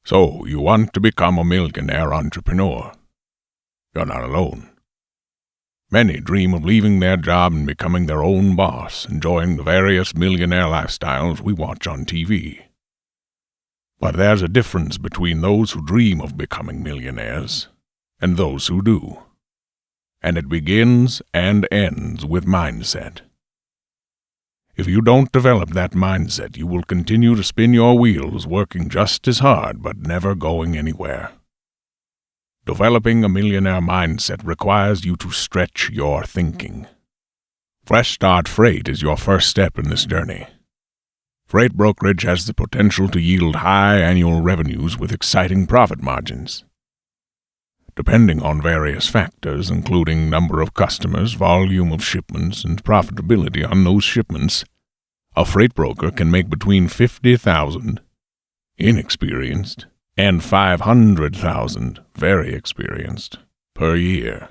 So, you want to become a millionaire entrepreneur. You're not alone. Many dream of leaving their job and becoming their own boss, enjoying the various millionaire lifestyles we watch on TV. But there's a difference between those who dream of becoming millionaires and those who do. And it begins and ends with mindset. If you don't develop that mindset, you will continue to spin your wheels, working just as hard but never going anywhere. Developing a millionaire mindset requires you to stretch your thinking. Fresh Start Freight is your first step in this journey. Freight brokerage has the potential to yield high annual revenues with exciting profit margins. Depending on various factors, including number of customers, volume of shipments, and profitability on those shipments, a freight broker can make between $50,000, inexperienced, and $500,000, very experienced, per year.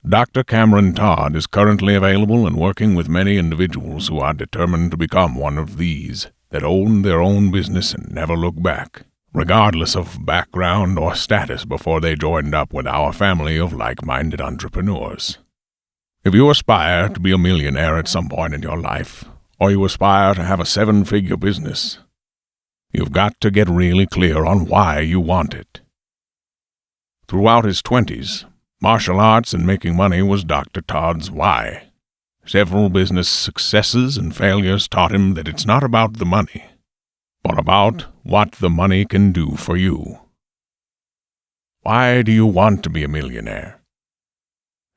Dr. Cameron Todd is currently available and working with many individuals who are determined to become one of these, that own their own business and never look back, regardless of background or status before they joined up with our family of like-minded entrepreneurs. If you aspire to be a millionaire at some point in your life, or you aspire to have a 7-figure business, you've got to get really clear on why you want it. Throughout his 20s, martial arts and making money was Dr. Todd's why. Several business successes and failures taught him that it's not about the money, but about what the money can do for you. Why do you want to be a millionaire?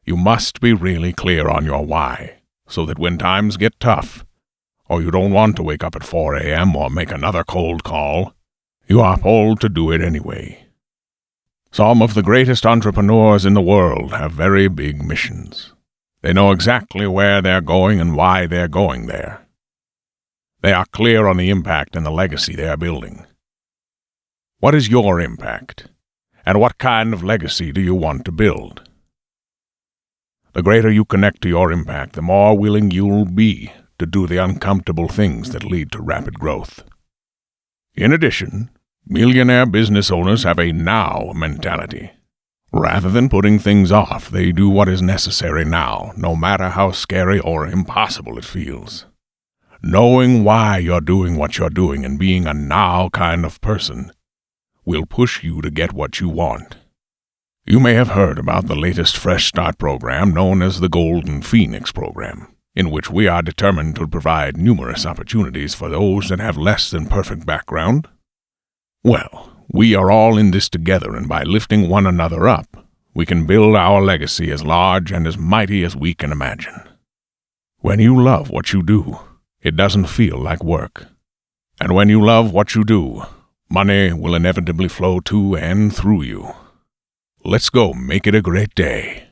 You must be really clear on your why, so that when times get tough, or you don't want to wake up at 4 a.m. or make another cold call, you are pulled to do it anyway. Some of the greatest entrepreneurs in the world have very big missions. They know exactly where they're going and why they're going there. They are clear on the impact and the legacy they are building. What is your impact, and what kind of legacy do you want to build? The greater you connect to your impact, the more willing you'll be to do the uncomfortable things that lead to rapid growth. In addition, millionaire business owners have a now mentality. Rather than putting things off, they do what is necessary now, no matter how scary or impossible it feels. Knowing why you're doing what you're doing and being a now kind of person will push you to get what you want. You may have heard about the latest Fresh Start program known as the Golden Phoenix program, in which we are determined to provide numerous opportunities for those that have less than perfect background. Well, we are all in this together, and by lifting one another up, we can build our legacy as large and as mighty as we can imagine. When you love what you do, it doesn't feel like work. And when you love what you do, money will inevitably flow to and through you. Let's go make it a great day.